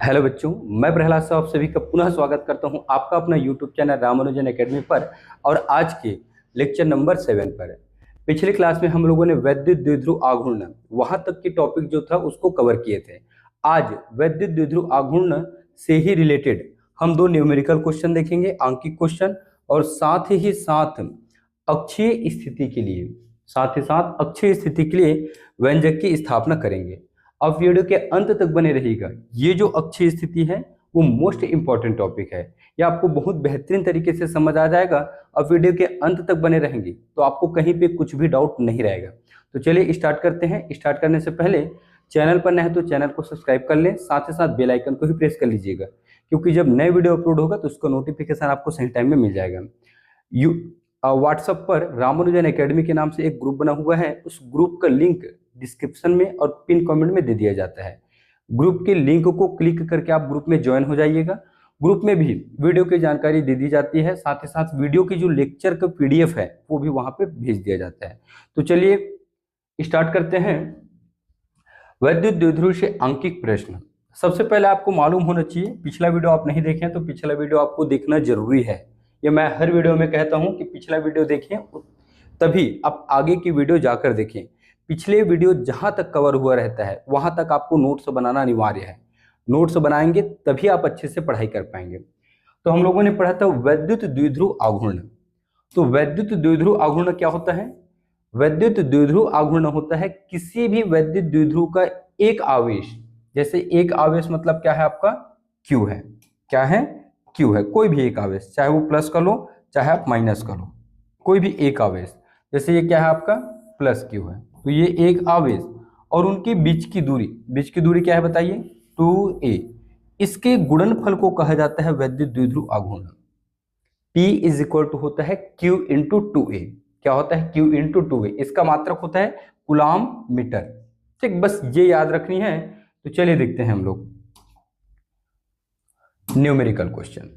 Hello बच्चों, मैं प्रहलाद साहब आप सभी का पुनः स्वागत करता हूं आपका अपना यूट्यूब चैनल रामानुजन एकेडमी पर। और आज के लेक्चर नंबर 7 पर पिछले क्लास में हम लोगों ने वैद्युत द्विध्रुव आघूर्ण वहां तक की टॉपिक जो था उसको कवर किए थे। आज वैद्युत द्विध्रुव आघूर्ण से ही रिलेटेड हम दो न्यूमेरिकल क्वेश्चन देखेंगे, अंकित क्वेश्चन, और साथ ही साथ अक्षीय स्थिति के लिए व्यंजक की स्थापना करेंगे। अब वीडियो के अंत तक बने रहिएगा। ये जो अक्षीय स्थिति है वो मोस्ट इंपॉर्टेंट टॉपिक है, ये आपको बहुत बेहतरीन तरीके से समझ आ जाएगा। अब वीडियो के अंत तक बने रहेंगे तो आपको कहीं पे कुछ भी डाउट नहीं रहेगा। तो चलिए स्टार्ट करते हैं। स्टार्ट करने से पहले चैनल पर नए हैं तो चैनल को सब्सक्राइब कर लें, साथ ही साथ बेल आइकन को भी प्रेस कर लीजिएगा, क्योंकि जब नए वीडियो अपलोड होगा तो उसका नोटिफिकेशन आपको सही टाइम में मिल जाएगा। व्हाट्सएप पर रामानुजन एकेडमी के नाम से एक ग्रुप बना हुआ है, उस ग्रुप का लिंक डिस्क्रिप्शन में और पिन कमेंट में दे दिया जाता है। ग्रुप के लिंक को क्लिक करके आप ग्रुप में ज्वाइन हो जाइएगा। ग्रुप में भी वीडियो की जानकारी दे दी जाती है, साथ ही साथ वीडियो की जो लेक्चर का पीडीएफ है वो भी वहां पे भेज दिया जाता है। तो चलिए स्टार्ट करते हैं। वैद्युत द्विध्रुव से अंकित प्रश्न। सबसे पहले आपको मालूम होना चाहिए, पिछला वीडियो आप नहीं देखे तो पिछला वीडियो आपको देखना जरूरी है। ये मैं हर वीडियो में कहता हूं कि पिछला वीडियो देखें तभी आप आगे की वीडियो जाकर देखें। पिछले वीडियो जहां तक कवर हुआ रहता है वहां तक आपको नोट्स बनाना अनिवार्य है। नोट्स बनाएंगे तभी आप अच्छे से पढ़ाई कर पाएंगे। तो हम लोगों ने पढ़ा था वैद्युत द्विध्रुव आघूर्ण। तो वैद्युत द्विध्रुव आघूर्ण क्या होता है? वैद्युत द्विध्रुव आघूर्ण होता है किसी भी वैद्युत द्विध्रुव का एक आवेश, जैसे एक आवेश मतलब क्या है आपका? क्यू है। क्या है? क्यू है। कोई भी एक आवेश, चाहे वो प्लस का लो चाहे आप माइनस का लो, कोई भी एक आवेश, जैसे ये क्या है आपका? प्लस क्यू है। तो ये एक आवेश और उनके बीच की दूरी क्या है बताइए? 2a। इसके गुणनफल को कहा जाता है वैद्युत द्विध्रुव आघूर्ण। P इज इक्वल टू होता है Q इंटू 2a। क्या होता है? Q into 2a। इसका मात्रक होता है कूलाम मीटर। ठीक, बस ये याद रखनी है। तो चलिए देखते हैं हम लोग न्यूमेरिकल क्वेश्चन।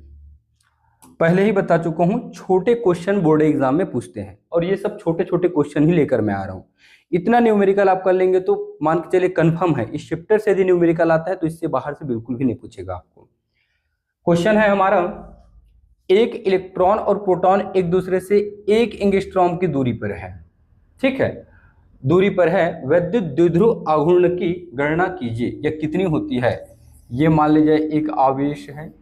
पहले ही बता चुका हूं छोटे क्वेश्चन बोर्ड एग्जाम में पूछते हैं, और ये सब छोटे छोटे क्वेश्चन ही लेकर मैं आ रहा हूं। इतना न्यूमेरिकल आप कर लेंगे तो मान के चलिए कंफर्म है, इस चैप्टर से यदि न्यूमेरिकल आता है तो इससे बाहर से बिल्कुल भी नहीं पूछेगा आपको। क्वेश्चन है हमारा, एक इलेक्ट्रॉन और प्रोटॉन एक दूसरे से 1 एंगस्ट्रॉम की दूरी पर है। ठीक है, दूरी पर है। वैद्युत द्विध्रुव आघूर्ण की गणना कीजिए। यह कितनी होती है? ये मान लीजिए एक आवेश है,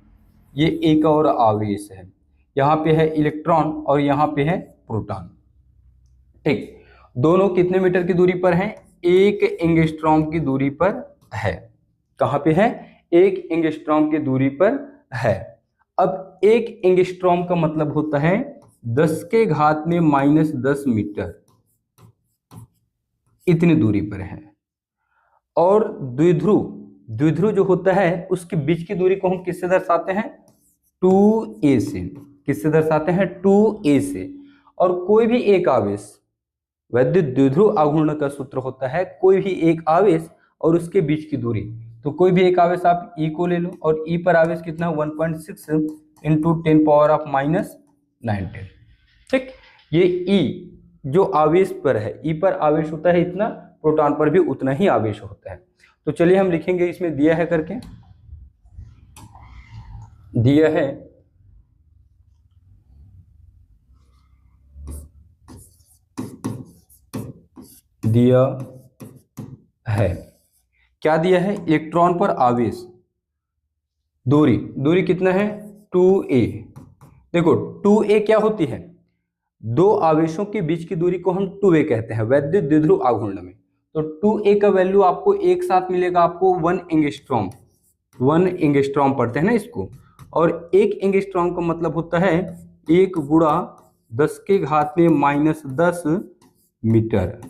ये एक और आवेश है, यहाँ पे है इलेक्ट्रॉन और यहाँ पे है प्रोटॉन। ठीक, दोनों कितने मीटर की दूरी पर हैं? 1 एंगस्ट्रॉम की दूरी पर है। कहाँ पे है? 1 एंगस्ट्रॉम की दूरी पर है। अब 1 एंगस्ट्रॉम का मतलब होता है 10 के घात में -10 मीटर, इतनी दूरी पर है। और द्विध्रुव जो होता है उसके बीच की दूरी को हम किससे दर्शाते हैं? 2a से। किससे दर्शाते हैं? 2a से। और कोई भी एक आवेश, वैद्युत द्विध्रुव आघूर्ण का सूत्र होता है कोई भी एक आवेश और उसके बीच की दूरी। तो कोई भी एक आवेश आप E को ले लो, और E पर आवेश कितना? 1.6 इंटू 10⁻⁻19। ठीक, ये E जो आवेश पर है, E पर आवेश होता है इतना, प्रोटॉन पर भी उतना ही आवेश होता है। तो चलिए हम लिखेंगे, इसमें दिया है करके, दिया है क्या दिया है? इलेक्ट्रॉन पर आवेश, दूरी कितना है? 2a। देखो 2a क्या होती है? दो आवेशों के बीच की दूरी को हम 2a कहते हैं वैद्युत द्विध्रुव आघूर्ण में। तो 2a का वैल्यू आपको एक साथ मिलेगा, आपको 1 एंगस्ट्रॉम। 1 एंगस्ट्रॉम पढ़ते हैं ना इसको। और 1 एंगस्ट्रॉम का मतलब होता है 1 गुणा 10 के घात में -10 मीटर।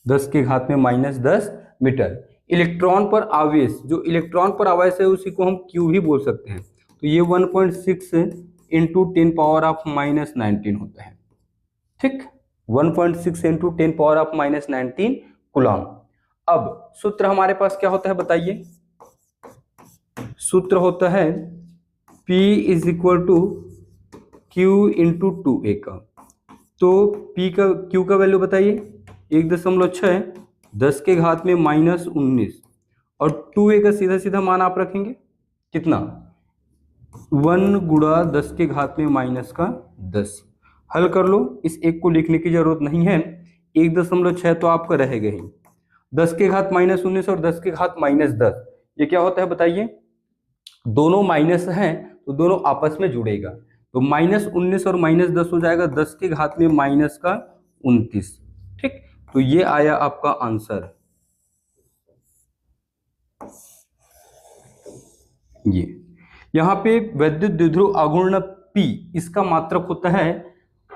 10 के घात में -10 मीटर। इलेक्ट्रॉन पर आवेश, जो इलेक्ट्रॉन पर आवेश है उसी को हम Q भी बोल सकते हैं। तो ये 1.6 इंटू 10⁻⁻19 होता है। ठीक, 1.6 इंटू 10⁻⁻19 कूलम। अब सूत्र हमारे पास क्या होता है बताइए? सूत्र होता है P is equal to Q into 2a का। तो Q का वैल्यू बताइए? 1.6, 10 के घात में -19 और 2a का सीधा सीधा मान आप रखेंगे कितना, 1 गुणा 10 के घात में माइनस का 10। हल कर लो, इस एक को लिखने की जरूरत नहीं है, 1.6 तो आपका रहेगा ही, 10 के घात -19 और 10 के घात -10, ये क्या होता है बताइए, दोनों माइनस हैं तो दोनों आपस में जुड़ेगा, तो -19 और -10 हो जाएगा 10 के घात में माइनस का 29। ठीक, तो ये आया आपका आंसर। ये यहाँ पे वैद्युत द्विध्रुव आघूर्ण P, इसका मात्रक होता है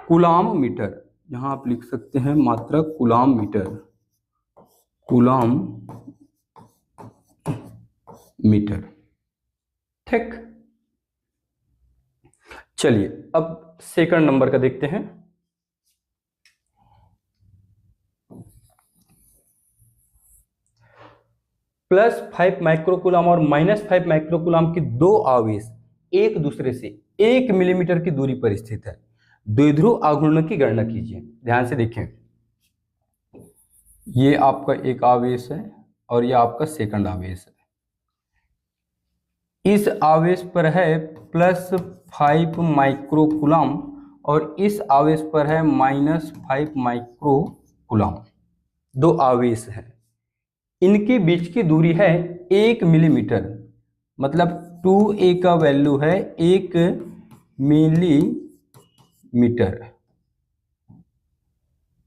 कूलाम मीटर, यहाँ आप लिख सकते हैं मात्रक कूलाम मीटर, कूलाम मीटर। ठीक, चलिए अब सेकंड नंबर का देखते हैं। +5 माइक्रोकूलम और -5 माइक्रोकूलम के दो आवेश एक दूसरे से 1 मिलीमीटर की दूरी पर स्थित है, द्विध्रुव आघूर्ण की गणना कीजिए। ध्यान से देखें, ये आपका एक आवेश है और ये आपका सेकंड आवेश है, इस आवेश पर है +5 माइक्रोकूलम और इस आवेश पर है -5 माइक्रोकूलम, दो आवेश हैं, इनके बीच की दूरी है 1 मिलीमीटर, मतलब 2a का वैल्यू है 1 मिलीमीटर,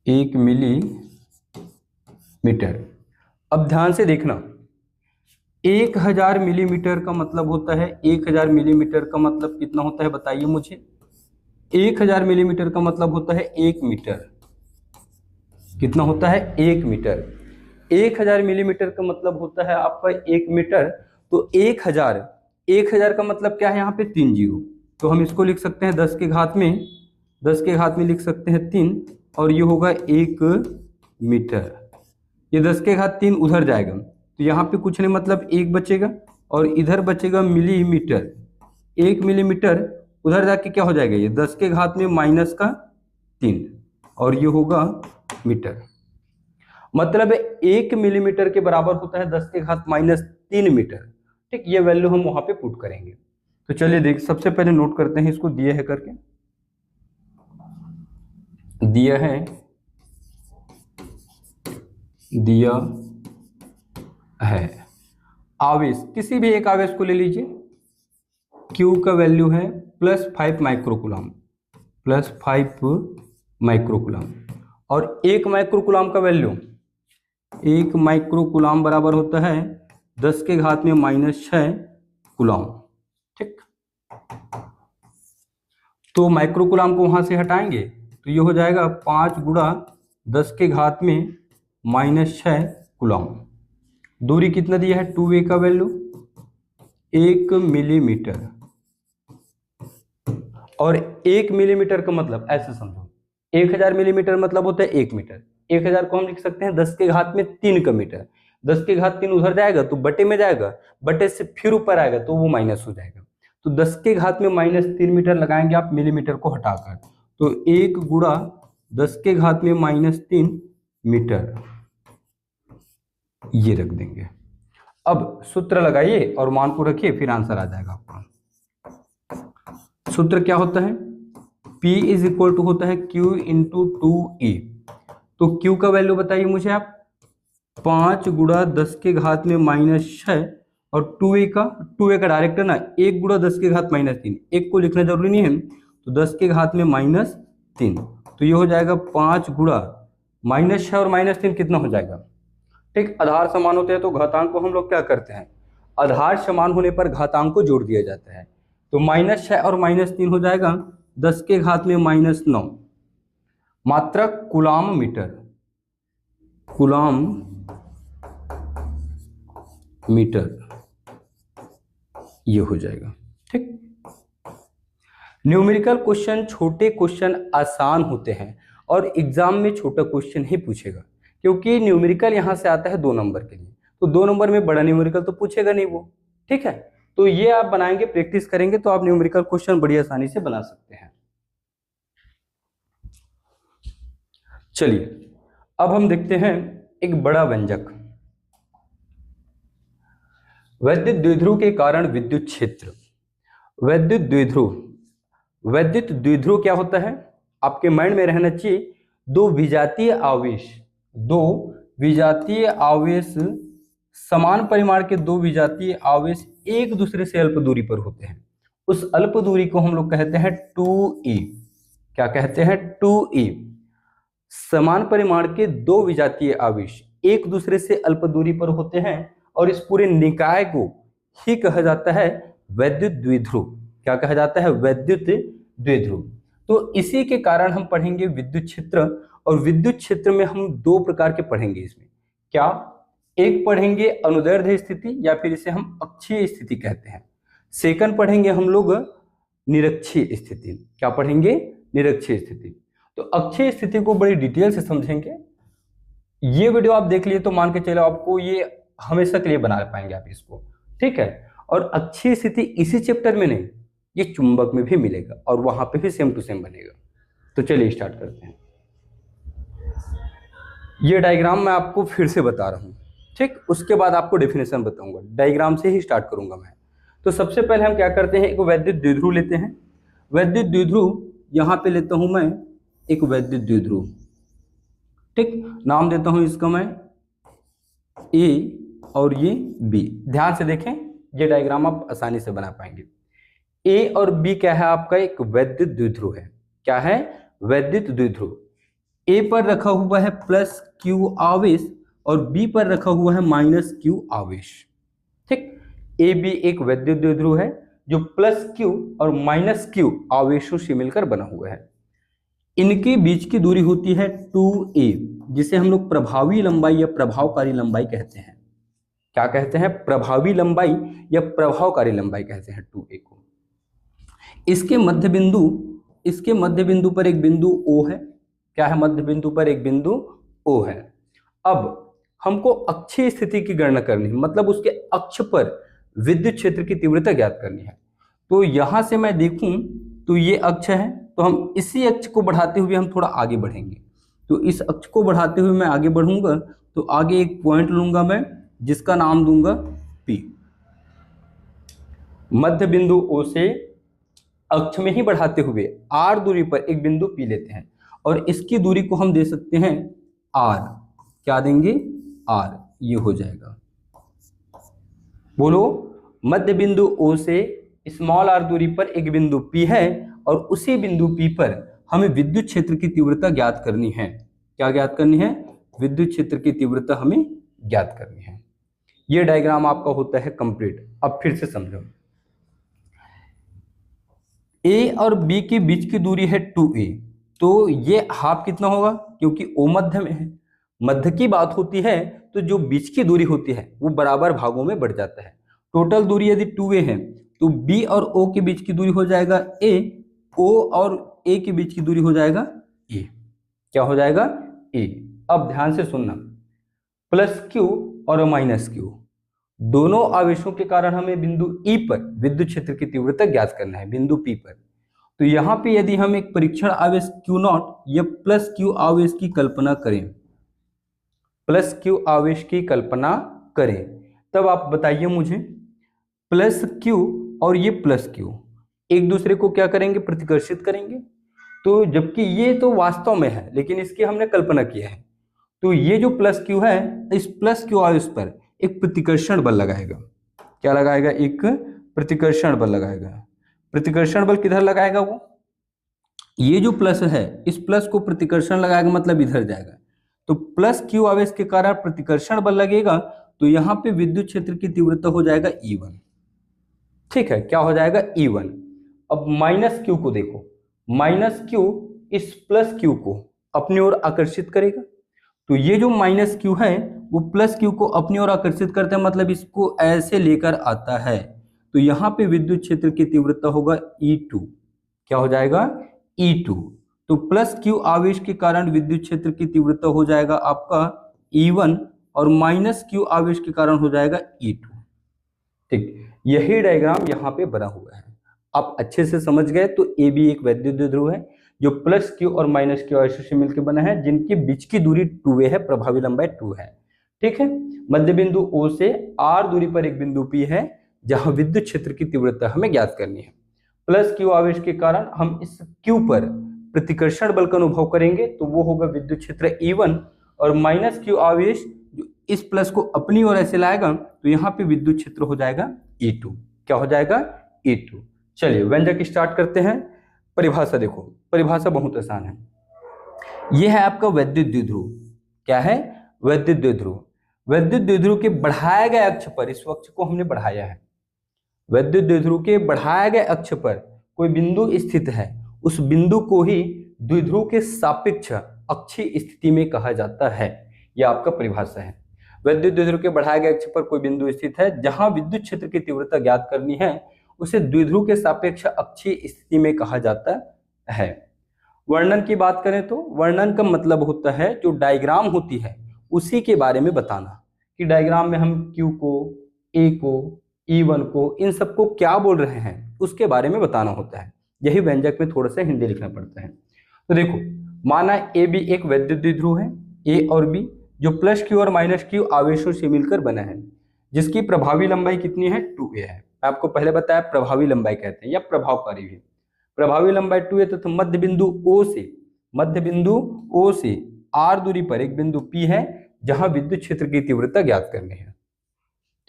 1 मिलीमीटर। अब ध्यान से देखना, 1000 मिलीमीटर का मतलब होता है, 1000 मिलीमीटर का मतलब कितना होता है बताइए मुझे, 1000 मिलीमीटर का मतलब होता है 1 मीटर, कितना होता है 1 मीटर, 1000 मिलीमीटर का मतलब होता है आपका 1 मीटर, तो 1000 का मतलब क्या है यहाँ पे 3 जीरो, तो हम इसको लिख सकते हैं 10 के घात में लिख सकते हैं 3 और ये होगा 1 मीटर, ये 10 के घात 3 उधर जाएगा तो यहाँ पे कुछ नहीं, मतलब 1 बचेगा और इधर बचेगा मिलीमीटर, 1 मिलीमीटर उधर जाके क्या हो जाएगा, ये 10 के घात में माइनस का 3 और ये होगा मीटर, मतलब 1 मिलीमीटर के बराबर होता है 10 के घात -3 मीटर। ठीक, ये वैल्यू हम वहां पे पुट करेंगे। तो चलिए देख, सबसे पहले नोट करते हैं इसको, दिया है करके, दिया है आवेश, किसी भी एक आवेश को ले लीजिए, Q का वैल्यू है +5 माइक्रोकूलम, +5 माइक्रोकूलम, और 1 माइक्रोकूलम का वैल्यू, 1 माइक्रोकूलम बराबर होता है 10 के घात में -6 कूलम। ठीक, तो माइक्रोकूलम को वहां से हटाएंगे तो ये हो जाएगा 5 गुणा 10 के घात में -6 कूलम। दूरी कितना दिया है, 2a का वैल्यू 1 मिलीमीटर, और 1 मिलीमीटर का मतलब ऐसे समझो, 1000 मिलीमीटर मतलब होता है 1 मीटर, 1000 को हम लिख सकते हैं 10 के घात में 3 का मीटर, 10 के घात 3 उधर जाएगा तो बटे में जाएगा, बटे से फिर ऊपर आएगा तो वो माइनस हो जाएगा, तो 10 के घात में -3 मीटर लगाएंगे आप मिलीमीटर को हटाकर, तो 1 गुणा 10 के घात में -3 मीटर, ये रख देंगे। अब सूत्र लगाइए और मान को रखिए, फिर आंसर आ जाएगा आपका। सूत्र क्या होता है, P इज इक्वल टू होता है Q इंटू 2E, तो Q का वैल्यू बताइए मुझे आप, 5 गुणा 10 के घात में -6 और 2a का डायरेक्ट है ना, 1 गुणा 10 के घात -3, एक को लिखना जरूरी नहीं है, तो 10 के घात में -3, तो ये हो जाएगा 5 गुणा -6 और -3 कितना हो जाएगा। ठीक, आधार समान होते हैं तो घातांक को हम लोग क्या करते हैं, आधार समान होने पर घातांक को जोड़ दिया जाता है, तो -6 और -3 हो जाएगा 10 के घात में -9, मात्रक कूलाम मीटर, कूलाम मीटर, ये हो जाएगा। ठीक, न्यूमेरिकल क्वेश्चन, छोटे क्वेश्चन आसान होते हैं और एग्जाम में छोटा क्वेश्चन ही पूछेगा, क्योंकि न्यूमेरिकल यहां से आता है 2 नंबर के लिए, तो 2 नंबर में बड़ा न्यूमेरिकल तो पूछेगा नहीं वो। ठीक है, तो ये आप बनाएंगे, प्रैक्टिस करेंगे तो आप न्यूमेरिकल क्वेश्चन बड़ी आसानी से बना सकते हैं। चलिए अब हम देखते हैं एक बड़ा व्यंजक, वैद्युत द्विध्रुव के कारण विद्युत क्षेत्र। वैद्युत द्विध्रुव क्या होता है, आपके माइंड में रहना चाहिए, दो विजातीय आवेश समान परिमाण के दो विजातीय आवेश एक दूसरे से अल्प दूरी पर होते हैं। उस अल्प दूरी को हम लोग कहते हैं 2e। क्या कहते हैं? 2e। समान परिमाण के दो विजातीय आवेश एक दूसरे से अल्प दूरी पर होते हैं और इस पूरे निकाय को ही कहा जाता है वैद्युत द्विध्रुव। क्या कहा जाता है? वैद्युत द्विध्रुव। तो इसी के कारण हम पढ़ेंगे विद्युत क्षेत्र, और विद्युत क्षेत्र में हम दो प्रकार के पढ़ेंगे इसमें। क्या? एक पढ़ेंगे अनुदैर्ध्य स्थिति, या फिर इसे हम अक्षीय स्थिति कहते हैं। सेकंड पढ़ेंगे हम लोग निरक्षीय स्थिति। क्या पढ़ेंगे? निरक्षीय स्थिति। तो अक्षीय स्थिति को बड़ी डिटेल से समझेंगे। ये वीडियो आप देख लिए तो मान के चलो आपको ये हमेशा के लिए बना पाएंगे आप इसको, ठीक है। और अक्षीय स्थिति इसी चैप्टर में नहीं, ये चुंबक में भी मिलेगा और वहां पे भी सेम टू सेम बनेगा। तो चलिए स्टार्ट करते हैं। ये डायग्राम मैं आपको फिर से बता रहा हूँ, ठीक। उसके बाद आपको डेफिनेशन बताऊंगा, डायग्राम से ही स्टार्ट करूंगा मैं। तो सबसे पहले हम क्या करते हैं, एक वैद्युत द्विध्रुव लेते हैं। वैद्युत द्विध्रुव यहाँ पे लेता हूं मैं एक वैद्युत द्विध्रुव, ठीक। नाम देता हूं इसका मैं ए और ये बी। ध्यान से देखें, ये डायग्राम आप आसानी से बना पाएंगे। ए और बी क्या है? आपका एक वैद्युत द्विध्रुव है। क्या है? वैद्युत द्विध्रुव। ए पर रखा हुआ है प्लस क्यू आवेश और बी पर रखा हुआ है माइनस क्यू आवेश, ठीक। ए बी एक वैद्युत द्विध्रुव है जो प्लस क्यू और माइनस क्यू आवेशों से मिलकर बना हुआ है। इनके बीच की दूरी होती है 2a, जिसे हम लोग प्रभावी लंबाई या प्रभावकारी लंबाई कहते हैं। क्या कहते हैं? प्रभावी लंबाई या प्रभावकारी लंबाई कहते हैं 2a को। इसके मध्य बिंदु पर एक बिंदु O है। क्या है? मध्य बिंदु पर एक बिंदु O है। अब हमको अक्षीय स्थिति की गणना करनी है, मतलब उसके अक्ष पर विद्युत क्षेत्र की तीव्रता ज्ञात करनी है। तो यहां से मैं देखूं तो ये अक्ष है, तो हम इसी अक्ष को बढ़ाते हुए हम थोड़ा आगे बढ़ेंगे। तो इस अक्ष को बढ़ाते हुए मैं आगे बढ़ूंगा, तो आगे एक पॉइंट लूंगा मैं जिसका नाम दूंगा P। मध्य बिंदु O से अक्ष में ही बढ़ाते हुए R दूरी पर एक बिंदु P लेते हैं और इसकी दूरी को हम दे सकते हैं R। क्या देंगे? R। ये हो जाएगा, बोलो। मध्य बिंदु O से स्मॉल r दूरी पर एक बिंदु P है और उसी बिंदु P पर हमें विद्युत क्षेत्र की तीव्रता ज्ञात करनी है। क्या ज्ञात करनी है? विद्युत क्षेत्र की तीव्रता हमें ज्ञात करनी है। यह डायग्राम आपका होता है कंप्लीट। अब फिर से समझो, A और B के बीच की दूरी है 2a, तो ये हाफ कितना होगा? क्योंकि O मध्य में है, मध्य की बात होती है तो जो बीच की दूरी होती है वो बराबर भागों में बढ़ जाता है। टोटल दूरी यदि 2a है तो B और O के बीच की दूरी हो जाएगा a, O और A के बीच की दूरी हो जाएगा a। क्या हो जाएगा? a। अब ध्यान से सुनना, प्लस Q और माइनस Q दोनों आवेशों के कारण हमें बिंदु E पर विद्युत क्षेत्र की तीव्रता ज्ञात करना है, बिंदु P पर। तो यहाँ पे यदि हम एक परीक्षण आवेश Q0 या प्लस Q आवेश की कल्पना करें, प्लस Q आवेश की कल्पना करें, तब आप बताइए मुझे, प्लस Q और ये प्लस Q एक दूसरे को क्या करेंगे? प्रतिकर्षित करेंगे। तो जबकि ये तो वास्तव में है लेकिन इसकी हमने कल्पना किया है। तो ये जो प्लस Q है, इस प्लस Q आवेश पर एक प्रतिकर्षण बल लगाएगा। क्या लगाएगा? एक प्रतिकर्षण बल लगाएगा। प्रतिकर्षण बल किधर लगाएगा? वो ये जो प्लस है इस प्लस को प्रतिकर्षण लगाएगा, मतलब इधर जाएगा। तो प्लस Q आवेश के कारण प्रतिकर्षण बल लगेगा, तो यहाँ पे विद्युत क्षेत्र की तीव्रता हो जाएगा E1। ठीक है, क्या हो जाएगा? E1। अब माइनस Q को देखो, माइनस Q इस प्लस Q को अपनी ओर आकर्षित करेगा। तो ये जो माइनस Q है वो प्लस Q को अपनी ओर आकर्षित करता है, मतलब इसको ऐसे लेकर आता है। तो यहाँ पे विद्युत क्षेत्र की तीव्रता होगा E2। क्या हो जाएगा? E2। तो प्लस Q आवेश के कारण विद्युत क्षेत्र की तीव्रता हो जाएगा आपका E1 और माइनस Q आवेश के कारण हो जाएगा E2। ठीक, यही डायग्राम यहाँ पे बना हुआ है। आप अच्छे से समझ गए। तो ए बी एक वैद्युत द्विध्रुव है जो प्लस Q और माइनस Q आवेशों से मिलकर बना है, जिनके बीच की दूरी 2a है, प्रभावी लंबाई 2 है। ठीक है। मध्य बिंदु O से R दूरी पर एक बिंदु P है जहां विद्युत क्षेत्र की तीव्रता हमें ज्ञात करनी है। प्लस Q आवेश के कारण हम इस Q पर प्रतिकर्षण बल का अनुभव करेंगे तो वो होगा विद्युत क्षेत्र E1, और माइनस Q आवेश जो इस प्लस को अपनी ओर ऐसे लाएगा तो यहाँ पे विद्युत क्षेत्र हो जाएगा E2। क्या हो जाएगा? E2। चलिए व्यंजक स्टार्ट करते हैं। परिभाषा देखो, परिभाषा बहुत आसान है। यह है आपका वैद्युत द्विध्रुव। क्या है? वैद्युत द्विध्रुव। वैद्युत द्विध्रुव के बढ़ाए गए अक्ष पर, इस अक्ष को हमने बढ़ाया है, वैद्युत द्विध्रुव के बढ़ाए गए अक्ष पर कोई बिंदु स्थित है, उस बिंदु को ही द्विध्रुव के सापेक्ष अक्षीय स्थिति में कहा जाता है। यह आपका परिभाषा है। वैद्युत द्विध्रुव के बढ़ाए गए अक्ष पर कोई बिंदु स्थित है जहां विद्युत क्षेत्र की तीव्रता ज्ञात करनी है, उसे द्विध्रुव के सापेक्ष अक्षीय स्थिति में कहा जाता है। वर्णन की बात करें तो वर्णन का मतलब होता है जो डायग्राम होती है उसी के बारे में बताना, कि डायग्राम में हम Q को, A को, E1 को, इन सबको क्या बोल रहे हैं उसके बारे में बताना होता है। यही व्यंजक में थोड़ा सा हिंदी लिखना पड़ता है। तो देखो, माना AB एक वैद्युत द्विध्रुव है, A और B, जो प्लस Q और माइनस Q आवेशों से मिलकर बना है, जिसकी प्रभावी लंबाई कितनी है? 2a है। आपको पहले बताया प्रभावी लंबाई कहते हैं या प्रभावकारी भी। प्रभावी लंबाई 2a तथा मध्य बिंदु O से R दूरी पर एक बिंदु P है जहां विद्युत क्षेत्र की तीव्रता ज्ञात करनी है।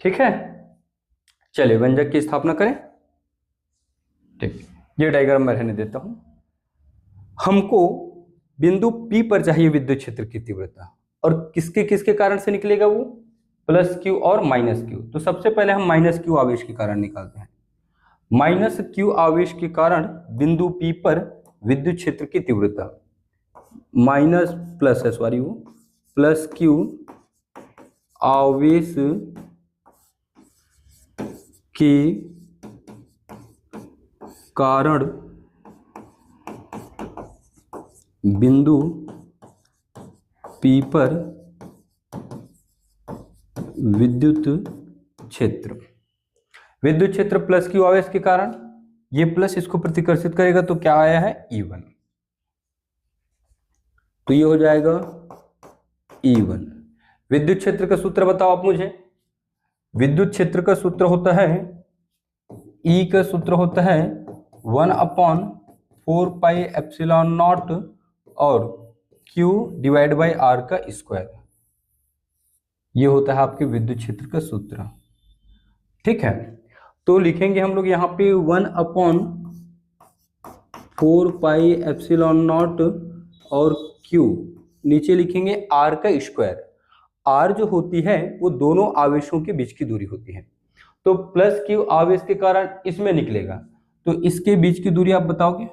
ठीक है, चलिए व्यंजक की स्थापना करें। ठीक, ये डायग्राम मैं रहने देता हूं। हमको बिंदु P पर चाहिए विद्युत क्षेत्र की तीव्रता, और किसके किसके कारण से निकलेगा वो? प्लस Q और माइनस Q। तो सबसे पहले हम माइनस Q आवेश के कारण निकालते हैं। माइनस Q आवेश के कारण बिंदु P पर विद्युत क्षेत्र की तीव्रता, माइनस प्लस है, सॉरी, वो प्लस Q आवेश के कारण बिंदु P पर विद्युत क्षेत्र, विद्युत क्षेत्र प्लस Q आवेश के कारण, ये प्लस इसको प्रतिकर्षित करेगा तो क्या आया है? E1। तो ये हो जाएगा E1। विद्युत क्षेत्र का सूत्र बताओ आप मुझे। विद्युत क्षेत्र का सूत्र होता है, E का सूत्र होता है 1/4πε0 और Q डिवाइड बाई R का स्क्वायर। ये होता है आपके विद्युत क्षेत्र का सूत्र। ठीक है, तो लिखेंगे हम लोग यहाँ पे 1/4πε0 और Q, नीचे लिखेंगे R का स्क्वायर। R जो होती है वो दोनों आवेशों के बीच की दूरी होती है। तो प्लस Q आवेश के कारण इसमें निकलेगा, तो इसके बीच की दूरी आप बताओगे?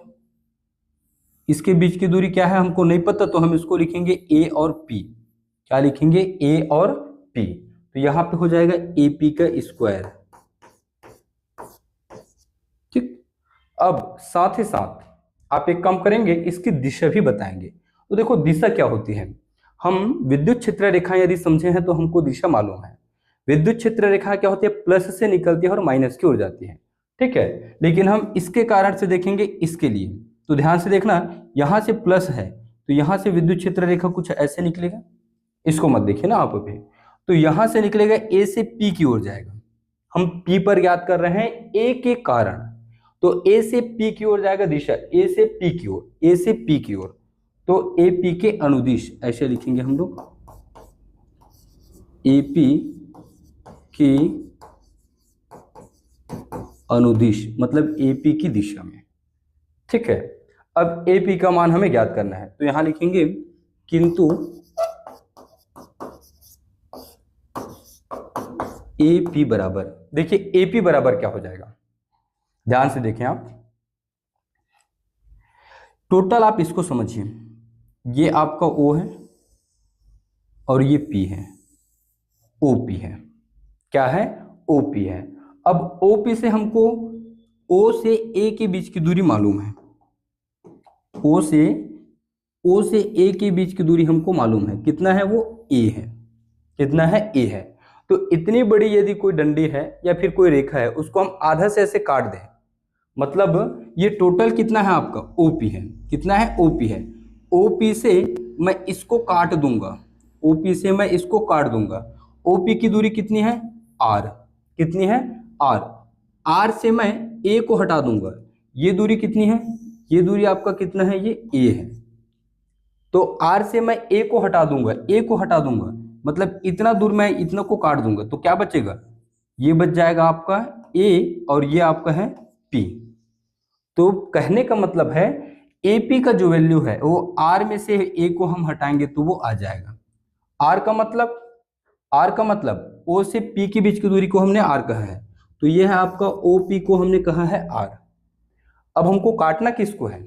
इसके बीच की दूरी क्या है हमको नहीं पता, तो हम इसको लिखेंगे A और P। क्या लिखेंगे? A और P। तो यहाँ पे हो जाएगा AP का स्क्वायर। ठीक, अब साथ ही साथ आप एक काम करेंगे, इसकी दिशा भी बताएंगे। तो देखो दिशा क्या होती है, हम विद्युत क्षेत्र रेखा यदि समझे हैं तो हमको दिशा मालूम है। विद्युत क्षेत्र रेखा क्या होती है? प्लस से निकलती है और माइनस की ओर जाती है। ठीक है, लेकिन हम इसके कारण से देखेंगे इसके लिए, तो ध्यान से देखना, यहां से प्लस है तो यहां से विद्युत क्षेत्र रेखा कुछ ऐसे निकलेगा, इसको मत देखिए ना आप अभी। तो यहां से निकलेगा A से P की ओर जाएगा। हम P पर याद कर रहे हैं A के कारण, तो A से P की ओर जाएगा दिशा, A से P की ओर, A से P की ओर, तो AP के अनुदिश ऐसे लिखेंगे हम लोग, AP की अनुदिश मतलब AP की दिशा में। ठीक है, अब AP का मान हमें ज्ञात करना है, तो यहां लिखेंगे किंतु AP बराबर, देखिए AP बराबर क्या हो जाएगा, ध्यान से देखें आप। टोटल आप इसको समझिए, ये आपका O है और ये P है, OP है। क्या है? OP है। अब OP से हमको O से A के बीच की दूरी मालूम है, O से A के बीच की दूरी हमको मालूम है, कितना है वो? A है। कितना है? A है। तो इतनी बड़ी यदि कोई डंडी है या फिर कोई रेखा है, उसको हम आधा से ऐसे काट दें, मतलब ये टोटल कितना है आपका? OP है। कितना है? OP है। OP से मैं इसको काट दूंगा, OP से मैं इसको काट दूंगा। OP की दूरी कितनी है? R। कितनी है? R। R से मैं A को हटा दूंगा। ये दूरी कितनी है? ये दूरी आपका कितना है? ये A है। तो R से मैं A को हटा दूंगा, A को हटा दूंगा मतलब इतना दूर मैं इतना को काट दूंगा, तो क्या बचेगा? ये बच जाएगा आपका A और ये आपका है P। तो कहने का मतलब है AP का जो वैल्यू है वो R में से A को हम हटाएंगे तो वो आ जाएगा। R का मतलब O से P के बीच की दूरी को हमने R कहा है, तो ये है आपका OP को हमने कहा है R। अब हमको काटना किसको है?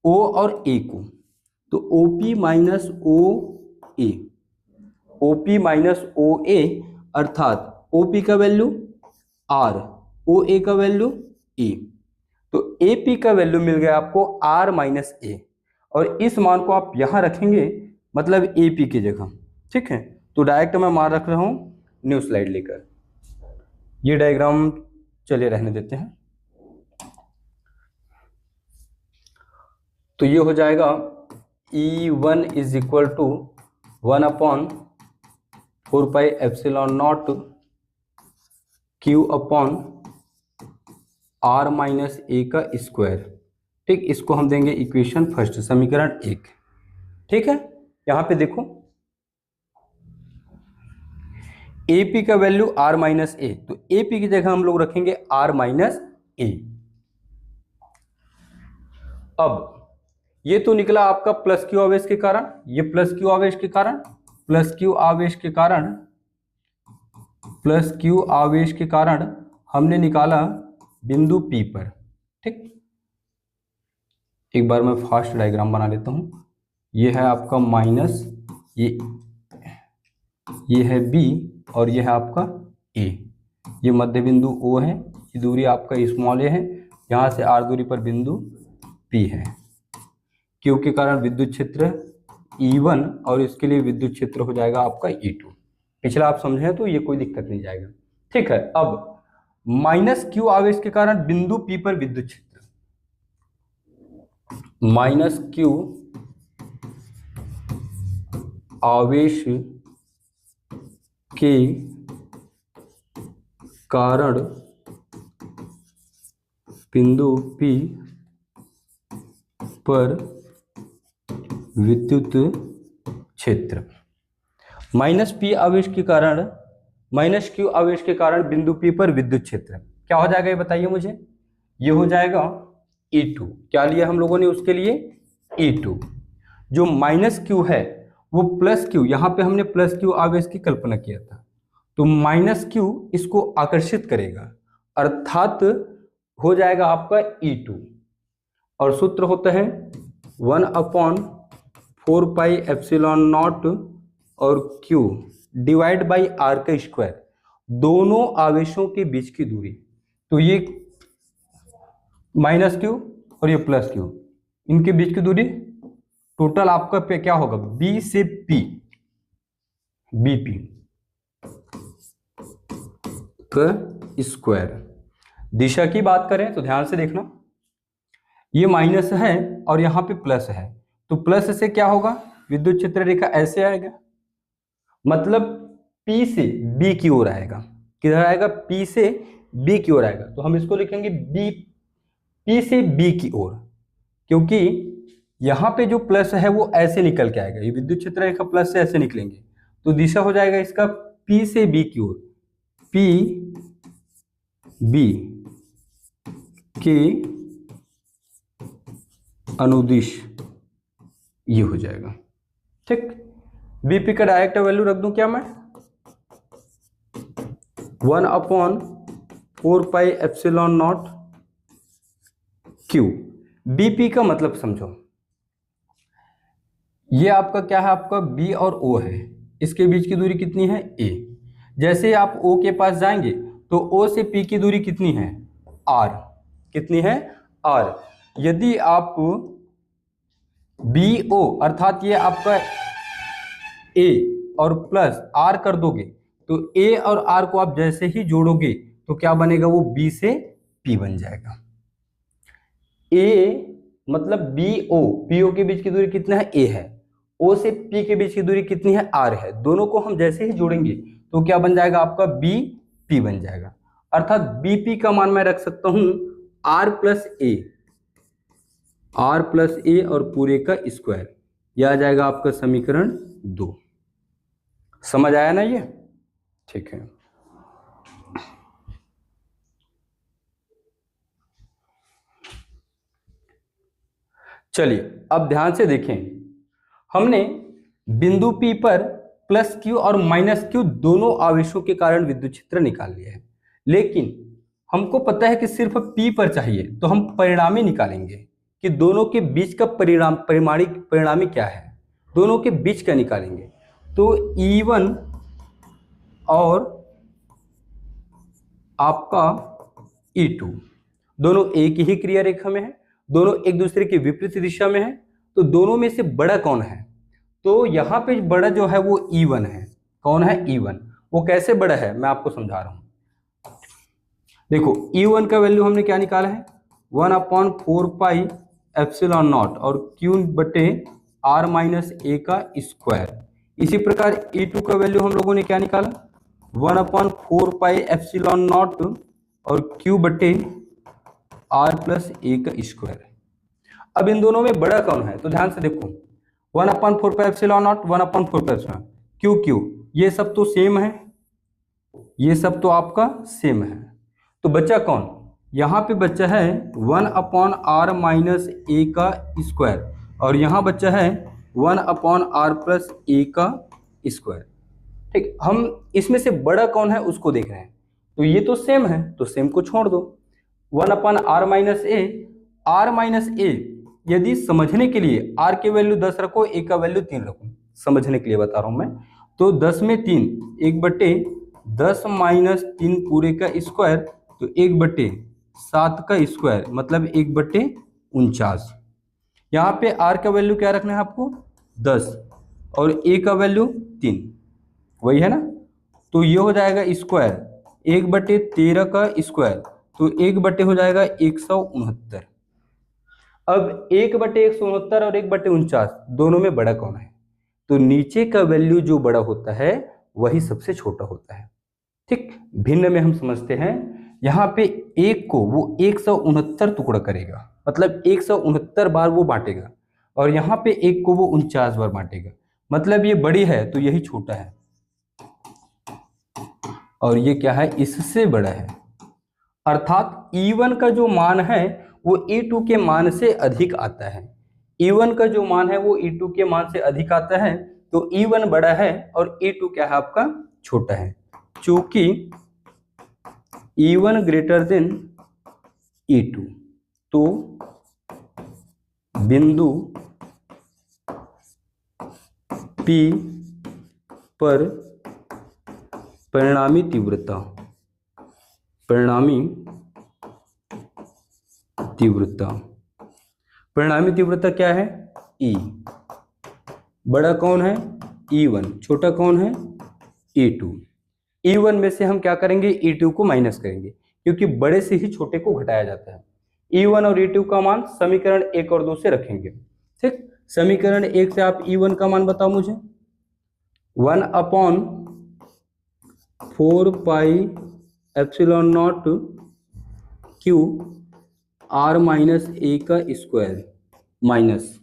O और A को, तो OP minus OA, OP minus OA अर्थात OP का वैल्यू R, OA का वैल्यू E। तो AP का वैल्यू मिल गया आपको R माइनस A, और इस मान को आप यहां रखेंगे मतलब AP की जगह। ठीक है, तो डायरेक्ट मैं मान रख रहा हूं न्यू स्लाइड लेकर। ये डायग्राम चलिए रहने देते हैं। तो ये हो जाएगा E1 is equal to 1/4πε0 Q upon R minus A का स्क्वायर। ठीक, इसको हम देंगे इक्वेशन फर्स्ट, समीकरण 1। ठीक है, यहां पे देखो AP का वैल्यू R माइनस A, तो AP की जगह हम लोग रखेंगे R माइनस A। अब ये तो निकला आपका प्लस क्यू आवेश के कारण, ये प्लस क्यू आवेश के कारण, प्लस क्यू आवेश के कारण, प्लस क्यू आवेश के कारण हमने निकाला बिंदु P पर। ठीक, एक बार मैं फास्ट डायग्राम बना लेता हूं। ये है आपका माइनस, ये है B और ये है आपका A। ये मध्य बिंदु O है, ये दूरी आपका स्मॉल a है, यहाँ से R दूरी पर बिंदु P है। Q के कारण विद्युत क्षेत्र E1 और इसके लिए विद्युत क्षेत्र हो जाएगा आपका E2। पिछला आप समझे तो ये कोई दिक्कत नहीं जाएगा। ठीक है, अब माइनस Q आवेश के कारण बिंदु P पर विद्युत क्षेत्र, माइनस Q आवेश के कारण बिंदु P पर विद्युत क्षेत्र, माइनस P आवेश के कारण, माइनस Q आवेश के कारण बिंदु P पर विद्युत क्षेत्र क्या हो जाएगा ये बताइए मुझे? ये हो जाएगा E2। क्या लिया हम लोगों ने उसके लिए? E2। जो माइनस Q है वो प्लस Q, यहां पे हमने प्लस Q आवेश की कल्पना किया था, तो माइनस Q इसको आकर्षित करेगा अर्थात हो जाएगा आपका E2। और सूत्र होता है 1/4πε0 और Q डिवाइड बाई R का स्क्वायर, दोनों आवेशों के बीच की दूरी। तो ये माइनस Q और ये प्लस Q, इनके बीच की दूरी टोटल आपका पे क्या होगा? B से P, BP का स्क्वायर। दिशा की बात करें तो ध्यान से देखना, ये माइनस है और यहाँ पे प्लस है, तो प्लस से क्या होगा? विद्युत क्षेत्र रेखा ऐसे आएगा, मतलब P से B की ओर आएगा। किधर आएगा? P से B की ओर आएगा, तो हम इसको लिखेंगे P से B की ओर, क्योंकि यहाँ पे जो प्लस है वो ऐसे निकल के आएगा, ये विद्युत क्षेत्र रेखा प्लस से ऐसे निकलेंगे, तो दिशा हो जाएगा इसका P से B की ओर, P B के अनुदिश ये हो जाएगा। ठीक, BP का डायरेक्ट वैल्यू रख दूं क्या मैं? 1/4πε0 Q। BP का मतलब समझो, ये आपका क्या है? आपका B और O है, इसके बीच की दूरी कितनी है? A। जैसे आप O के पास जाएंगे तो O से P की दूरी कितनी है? R। कितनी है? R। यदि आप BO अर्थात ये आपका A और प्लस R कर दोगे तो A और R को आप जैसे ही जोड़ोगे तो क्या बनेगा? वो B से P बन जाएगा। A मतलब BO, PO के बीच की दूरी कितना है? A है। O से P के बीच की दूरी कितनी है, R है। दोनों को हम जैसे ही जोड़ेंगे तो क्या बन जाएगा आपका, BP बन जाएगा। अर्थात BP का मान मैं रख सकता हूं R प्लस ए और पूरे का स्क्वायर। यह आ जाएगा आपका समीकरण 2। समझ आया ना ये? ठीक है। चलिए अब ध्यान से देखें, हमने बिंदु P पर प्लस Q और माइनस Q दोनों आवेशों के कारण विद्युत क्षेत्र निकाल लिया है, लेकिन हमको पता है कि सिर्फ P पर चाहिए, तो हम परिणामी निकालेंगे कि दोनों के बीच का परिणामी क्या है, दोनों के बीच का निकालेंगे। तो E1 और आपका E2 दोनों एक ही क्रिया रेखा में है, दोनों एक दूसरे की विपरीत दिशा में है, तो दोनों में से बड़ा कौन है? तो यहाँ पे बड़ा जो है वो E1 है। कौन है? E1। वो कैसे बड़ा है मैं आपको समझा रहा हूं। देखो E1 का वैल्यू हमने क्या निकाला है, 1/4 पाई एप्सिलॉन नॉट और Q बटे R माइनस ए का स्क्वायर। इसी प्रकार E2 का वैल्यू हम लोगों ने क्या निकाला, 1/4 पाई एप्सिलॉन नॉट और Q बटे R प्लस ए का स्क्वायर। अब इन दोनों में बड़ा कौन है? तो ध्यान से देखो, 1/4 pi epsilon not, 1/4 pi epsilon Q, ये सब तो सेम है, ये सब तो आपका सेम है। तो बच्चा कौन? यहाँ पे बच्चा है 1/R माइनस ए का स्क्वायर और यहाँ बच्चा है 1/R प्लस ए का स्क्वायर। ठीक, हम इसमें से बड़ा कौन है उसको देख रहे हैं। तो ये तो सेम है, तो सेम को छोड़ दो। 1/R माइनस ए, R माइनस ए यदि समझने के लिए R के वैल्यू 10 रखो, ए का वैल्यू 3 रखो, समझने के लिए बता रहा हूं मैं। तो 10 में 3, 1/10 माइनस 3 पूरे का स्क्वायर, तो 1/7 का स्क्वायर मतलब 1/49। यहाँ पे R का वैल्यू क्या रखना है आपको, 10 और ए का वैल्यू 3, वही है ना। तो ये हो जाएगा स्क्वायर 1/13 का स्क्वायर, तो 1 हो जाएगा 169। अब 1/169 और 1/49 दोनों में बड़ा कौन है? तो नीचे का वैल्यू जो बड़ा होता है वही सबसे छोटा होता है। ठीक, भिन्न में हम समझते हैं, यहाँ पे एक को वो 169 टुकड़ा करेगा, मतलब 169 बार वो बांटेगा, और यहाँ पे एक को वो 49 बार बांटेगा, मतलब ये बड़ी है तो यही छोटा है, और ये क्या है, इससे बड़ा है। अर्थात E1 का जो मान है वो E2 के मान से अधिक आता है। E1 का जो मान है वो E2 के मान से अधिक आता है, तो E1 बड़ा है और E2 क्या है आपका, छोटा है। चूंकि E1 ग्रेटर देन E2, तो बिंदु P पर परिणामी तीव्रता क्या है, E। बड़ा कौन है, E1, छोटा कौन है, E2। E1 में से हम क्या करेंगे, E2 को माइनस करेंगे, क्योंकि बड़े से ही छोटे को घटाया जाता है। E1 और E2 का मान समीकरण 1 और 2 से रखेंगे। ठीक, समीकरण 1 से आप E1 का मान बताओ मुझे, 1/4 pi epsilon naught Q R minus a का स्क्वायर माइनस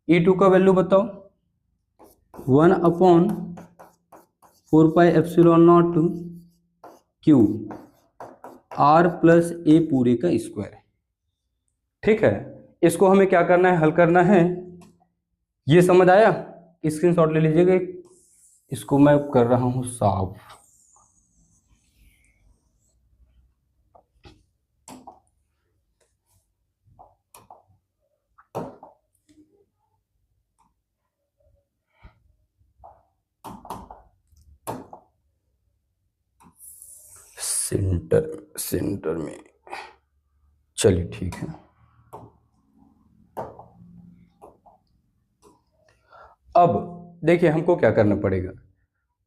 E2 का वैल्यू बताओ, 1/4 pi epsilon naught Q R plus a पूरे का स्क्वायर। ठीक है, इसको हमें क्या करना है, हल करना है। ये समझ आया? स्क्रीनशॉट ले लीजिएगा, इसको मैं कर रहा हूं साफ। सेंटर में, चलिए ठीक है। अब देखिए हमको क्या करना पड़ेगा,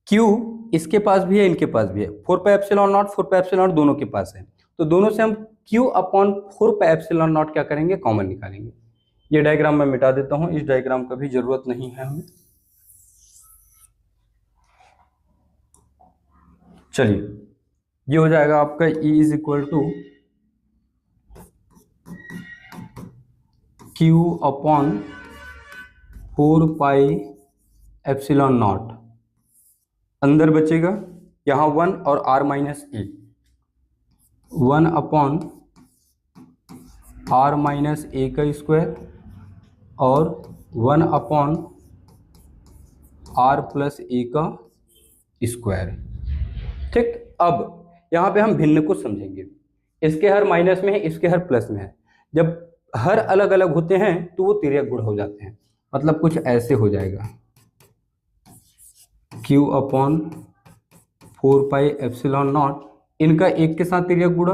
Q इसके पास भी है, इनके पास भी है, 4 pi epsilon not 4 pi epsilon not दोनों के पास है, तो दोनों से हम Q/4 पाई एप्सिलॉन नॉट क्या करेंगे, कॉमन निकालेंगे। ये डायग्राम मैं मिटा देता हूं, इस डायग्राम का भी जरूरत नहीं है हमें। चलिए ये हो जाएगा आपका E is equal to Q upon 4πε0। अंदर बचेगा यहाँ 1 और r minus a, 1 upon r minus a का स्क्वायर और 1 अपॉन r प्लस ए का स्क्वायर। ठीक, अब यहाँ पे हम भिन्न को समझेंगे। इसके हर माइनस में है, इसके हर प्लस में है। जब हर अलग अलग होते हैं तो वो तिर्यक गुण हो जाते हैं। मतलब कुछ ऐसे हो जाएगा Q अपॉन 4πε0, इनका एक के साथ तिर्यक गुणा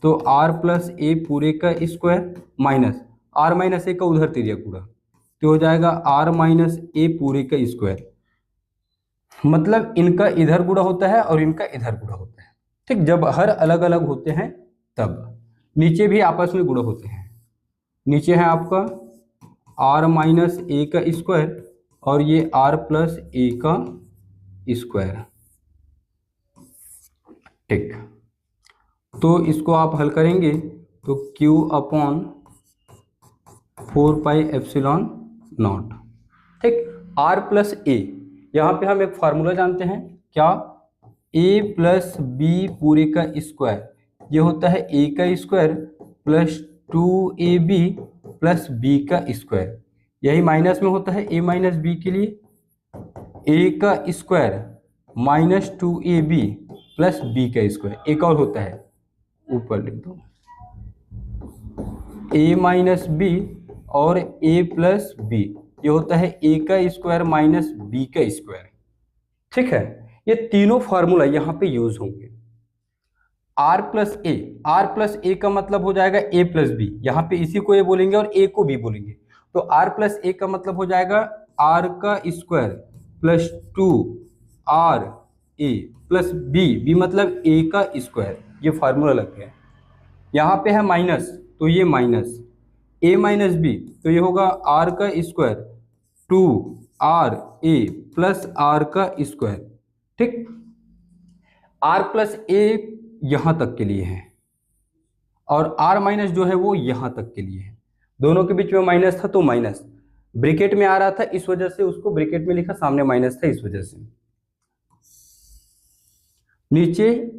तो r प्लस ए पूरे का square minus r minus a का उधर तिर्यक गुणा तो हो जाएगा r माइनस ए पूरे का स्क्वायर। मतलब इनका इधर गुणा होता है और इनका इधर गुणा होता है। ठीक, जब हर अलग अलग होते हैं तब नीचे भी आपस में गुणा होते हैं। नीचे है आपका r माइनस ए का स्क्वायर और ये r प्लस ए का स्क्वायर। ठीक, तो इसको आप हल करेंगे तो Q अपॉन 4πε0। ठीक, r प्लस ए, यहाँ पे हम एक फार्मूला जानते हैं क्या, a प्लस बी पूरे का स्क्वायर, ये होता है a का square plus 2ab plus b का स्क्वायर। यही माइनस में होता है a माइनस बी के लिए, a का square minus 2ab plus b का स्क्वायर। एक और होता है, ऊपर लिख दो, a माइनस बी और a प्लस बी, ये होता है a का स्क्वायर माइनस b का स्क्वायर। ठीक है, ये तीनों फार्मूला यहाँ पे यूज होंगे। r प्लस ए, r प्लस ए का मतलब हो जाएगा a प्लस बी, यहाँ पे इसी को a बोलेंगे और a को b बोलेंगे। तो r प्लस ए का मतलब हो जाएगा r का square plus 2r a plus b मतलब a का स्क्वायर। ये फार्मूला लग गया। यहाँ पे है माइनस तो ये माइनस a माइनस बी तो ये होगा r का square 2r a plus r का स्क्वायर। ठीक, r प्लस a यहाँ तक के लिए है और r माइनस जो है वो यहाँ तक के लिए है। दोनों के बीच में माइनस था तो माइनस ब्रैकेट में आ रहा था, इस वजह से उसको ब्रैकेट में लिखा, सामने माइनस था इस वजह से। नीचे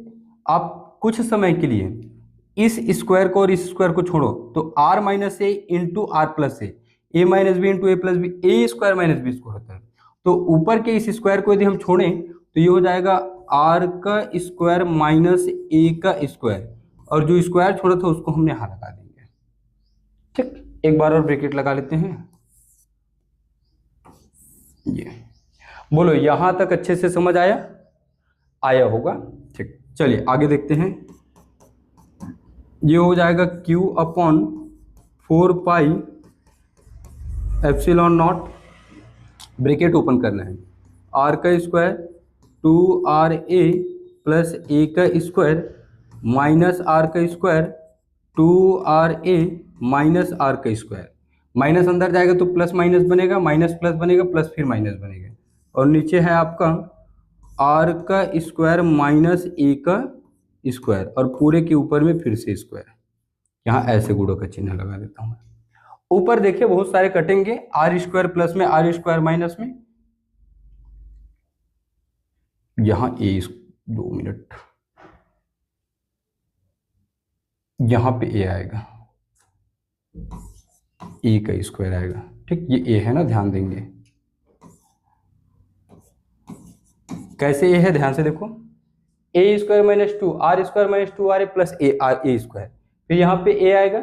आप कुछ समय के लिए इस स्क्वायर को और इस स्क्वायर को छोड़ो तो r minus a into r plus a minus b into a plus b, a square minus b square होता है। तो ऊपर के इस स्क्वायर को यदि हम छोड़ें तो ये हो जाएगा r का स्क्वायर माइनस ए का स्क्वायर, और जो स्क्वायर छोड़ा था उसको हम यहाँ लगा देंगे। ठीक, एक बार और ब्रैकेट लगा लेते हैं। ये बोलो, यहाँ तक अच्छे से समझ आया? आया होगा। ठीक, चलिए आगे देखते हैं। ये हो जाएगा Q अपॉन 4πε0, ब्रैकेट ओपन करना है, r का स्क्वायर 2ra प्लस a का स्क्वायर माइनस r का स्क्वायर 2ra माइनस r का स्क्वायर। माइनस अंदर जाएगा तो प्लस माइनस बनेगा, माइनस प्लस बनेगा, प्लस फिर माइनस बनेगा। और नीचे है आपका r का स्क्वायर माइनस a का स्क्वायर और पूरे के ऊपर में फिर से स्क्वायर। यहाँ ऐसे गुणों का चिन्ह लगा देता हूँ। ऊपर देखिए बहुत सारे कटेंगे, आर स्क्वायर प्लस में, आर स्क्वायर माइनस में। यहाँ ए, 2 मिनट, यहाँ पे ए आएगा, ए का स्क्वायर आएगा। ठीक, ये ए है ना, ध्यान देंगे कैसे ए है, ध्यान से देखो। A square minus 2 r square minus 2r a plus a r a square, फिर यहाँ पे ए आएगा।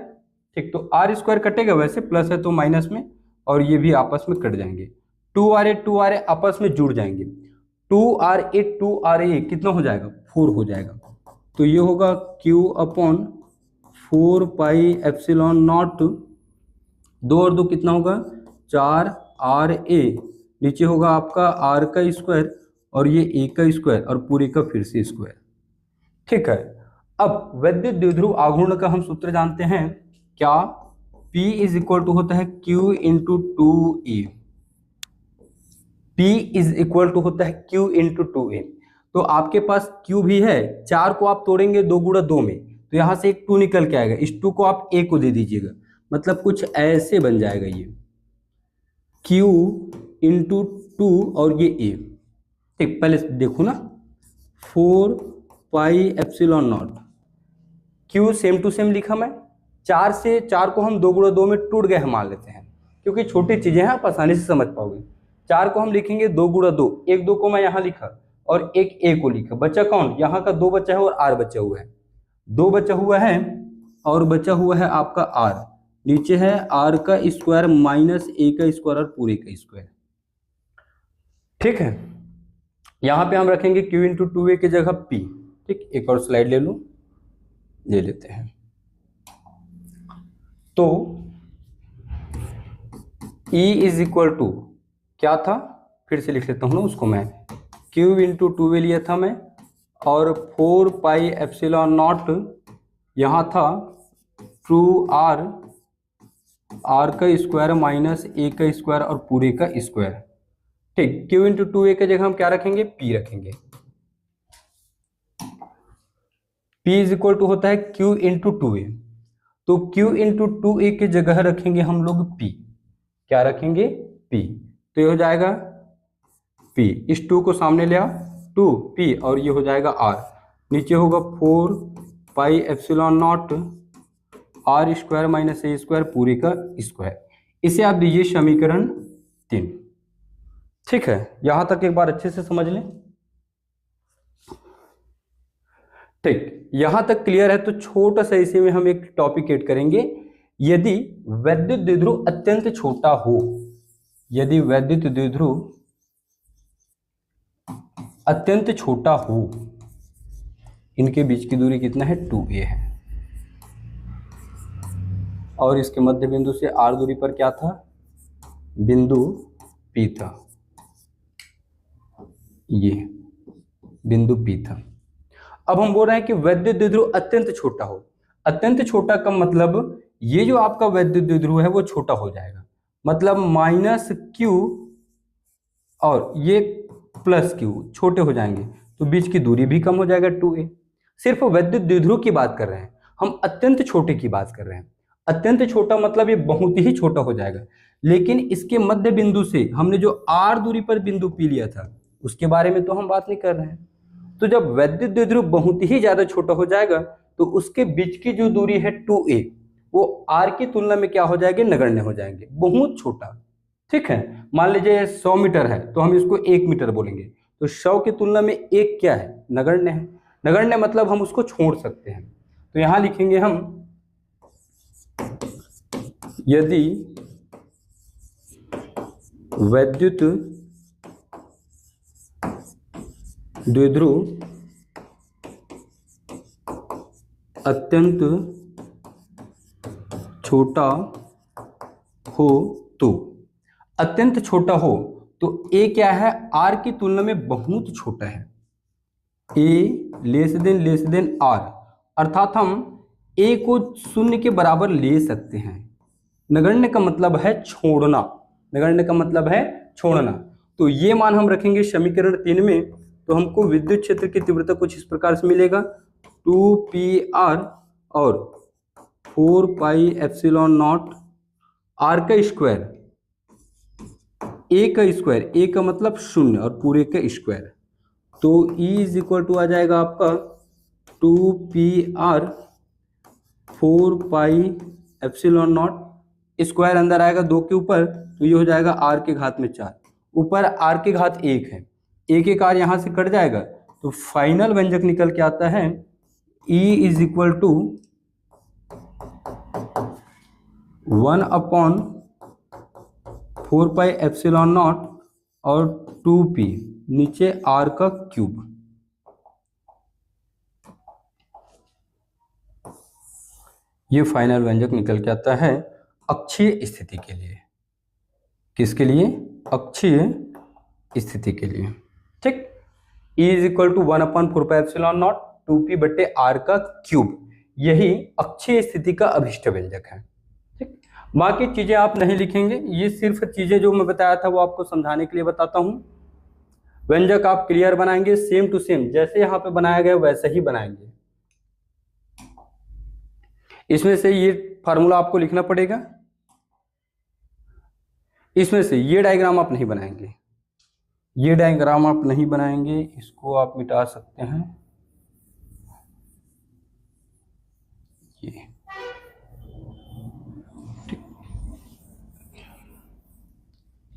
ठीक, तो आर स्क्वायर कटेगा, वैसे प्लस है तो माइनस में, और ये भी आपस में कट जाएंगे। 2r ए आपस में जुड़ जाएंगे। 2r ए कितना हो जाएगा, 4 हो जाएगा। तो ये होगा Q अपॉन 4πε0, 2 और 2 कितना होगा, 4ra, नीचे होगा आपका r का स्क्वायर और ये a का स्क्वायर और पूरे का फिर से स्क्वायर। ठीक है, अब वैद्युत द्विध्रुव आघूर्ण का हम सूत्र जानते हैं क्या, P इज इक्वल टू होता है Q into 2a। P is equal to होता है Q इंटू 2a। तो आपके पास क्यू भी है, 4 को आप तोड़ेंगे 2 गुणा 2 में, तो यहाँ से एक 2 निकल के आएगा, इस 2 को आप a को दे दीजिएगा, मतलब कुछ ऐसे बन जाएगा ये q इंटू 2 और ये a। ठीक, पहले देखो ना, 4 pi epsilon naught, q same to same लिखा मैं, 4 से 4 को हम 2 गुणा 2 में टूट गए हम मान लेते हैं, क्योंकि छोटी चीजें हैं आप आसानी से समझ पाओगे। 4 को हम लिखेंगे 2 गुणा 2, एक 2 को मैं यहाँ लिखा और एक a को लिखा, बचा कौन, यहाँ का 2 बचा है और r बचा हुआ है, 2 बचा हुआ है और बचा हुआ है आपका r, नीचे है r का स्क्वायर माइनस a का स्क्वायर और पूरे का स्क्वायर। ठीक है, यहाँ पे हम रखेंगे q इंटू 2a की जगह p। ठीक, एक और स्लाइड ले लो, ले लेते हैं। तो E इज इक्वल टू क्या था, फिर से लिख लेता हूँ ना उसको मैं, q इंटू 2a लिया था मैं, और 4 पाई एप्सिलॉन नॉट यहाँ था 2r, r का स्क्वायर माइनस a का स्क्वायर और पूरे का स्क्वायर। ठीक, q इंटू 2a की जगह हम क्या रखेंगे, p रखेंगे। p इज इक्वल टू होता है q इंटू 2a, तो q इंटू 2a की जगह रखेंगे हम लोग p, क्या रखेंगे, p, तो ये हो जाएगा p, इस 2 को सामने ले आओ, 2p और ये हो जाएगा r, नीचे होगा 4 pi epsilon not r square minus a square पूरे का स्क्वायर। इसे आप दीजिए समीकरण 3। ठीक है, यहां तक एक बार अच्छे से समझ लें। ठीक, यहां तक क्लियर है, तो छोटा सा इसी में हम एक टॉपिक ऐड करेंगे। यदि वैद्युत द्विध्रुव अत्यंत छोटा हो, यदि वैद्युत द्विध्रुव अत्यंत छोटा हो, इनके बीच की दूरी कितना है, 2a है, और इसके मध्य बिंदु से r दूरी पर क्या था, बिंदु P था, ये बिंदु P था। अब हम बोल रहे हैं कि वैद्युत द्विध्रुव अत्यंत छोटा हो, अत्यंत छोटा का मतलब ये जो आपका वैद्युत द्विध्रुव है वो छोटा हो जाएगा, मतलब माइनस q और ये प्लस q छोटे हो जाएंगे, तो बीच की दूरी भी कम हो जाएगा 2a। सिर्फ वैद्युत द्विध्रुव की बात कर रहे हैं हम, अत्यंत छोटे की बात कर रहे हैं। अत्यंत छोटा मतलब ये बहुत ही छोटा हो जाएगा, लेकिन इसके मध्य बिंदु से हमने जो r दूरी पर बिंदु P लिया था उसके बारे में तो हम बात नहीं कर रहे हैं। तो जब वैद्युत द्विध्रुव बहुत ही ज्यादा छोटा हो जाएगा तो उसके बीच की जो दूरी है 2a वो r की तुलना में क्या हो जाएंगे, नगण्य हो जाएंगे, बहुत छोटा। ठीक है, मान लीजिए 100 मीटर है तो हम इसको 1 मीटर बोलेंगे, तो 100 की तुलना में 1 क्या है, नगण्य है। नगण्य मतलब हम उसको छोड़ सकते हैं, तो यहां लिखेंगे हम, यदि वैद्युत द्विध्रुव अत्यंत छोटा हो, तो अत्यंत छोटा हो तो a क्या है, r की तुलना में बहुत छोटा है, a लेस देन r, अर्थात हम a को 0 के बराबर ले सकते हैं। नगण्य का मतलब है छोड़ना, नगण्य का मतलब है छोड़ना, तो ये मान हम रखेंगे समीकरण 3 में, तो हमको विद्युत क्षेत्र की तीव्रता कुछ इस प्रकार से मिलेगा, 2pr और 4 पाई एप्सिलॉन नॉट r का स्क्वायर, a का स्क्वायर, a का मतलब 0 और पूरे का स्क्वायर, तो E इज इक्वल टू आ जाएगा आपका 2pr 4 pi epsilon not, square अंदर आएगा 2 के ऊपर, तो ये हो जाएगा r के घात में 4, ऊपर r के घात 1 है, एक एक r यहाँ से कट जाएगा, तो फाइनल व्यंजक निकल के आता है E is equal to 1/4 pi epsilon naught और 2p नीचे r का क्यूब। ये फाइनल व्यंजक निकल के आता है अक्षीय स्थिति के लिए। किसके लिए? अक्षीय स्थिति के लिए। ठीक, E is equal to 1/4 pi epsilon naught 2p बटे r का क्यूब, यही अक्षीय स्थिति का अभिष्ट व्यंजक है। ठीक, बाकी चीजें आप नहीं लिखेंगे, ये सिर्फ चीजें जो मैं बताया था वो आपको समझाने के लिए बताता हूं। व्यंजक आप क्लियर बनाएंगे, सेम टू सेम जैसे यहाँ पे बनाया गया वैसे ही बनाएंगे। इसमें से ये फार्मूला आपको लिखना पड़ेगा, इसमें से ये डायग्राम आप नहीं बनाएंगे, ये डायग्राम आप नहीं बनाएंगे, इसको आप मिटा सकते हैं।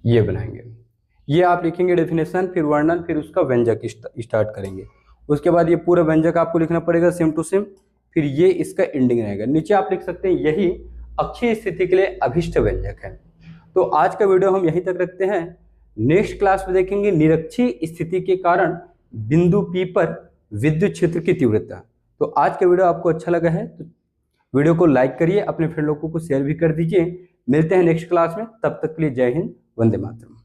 ये बनाएंगे, ये आप लिखेंगे डेफिनेशन, फिर वर्णन, फिर उसका व्यंजक स्टार्ट करेंगे। उसके बाद ये पूरा व्यंजक आपको लिखना पड़ेगा सेम टू सेम, फिर ये इसका एंडिंग रहेगा। नीचे आप लिख सकते हैं यही अक्षीय स्थिति के लिए अभिष्ट व्यंजक है। तो आज का वीडियो हम यहीं तक रखते हैं। नेक्स्ट क्लास में देखेंगे निरक्षीय स्थिति के कारण बिंदु P पर विद्युत क्षेत्र की तीव्रता। तो आज का वीडियो आपको अच्छा लगा है तो वीडियो को लाइक करिए, अपने फ्रेंड लोगों को शेयर भी कर दीजिए। मिलते हैं नेक्स्ट क्लास में, तब तक के लिए जय हिंद, वंदे मातरम।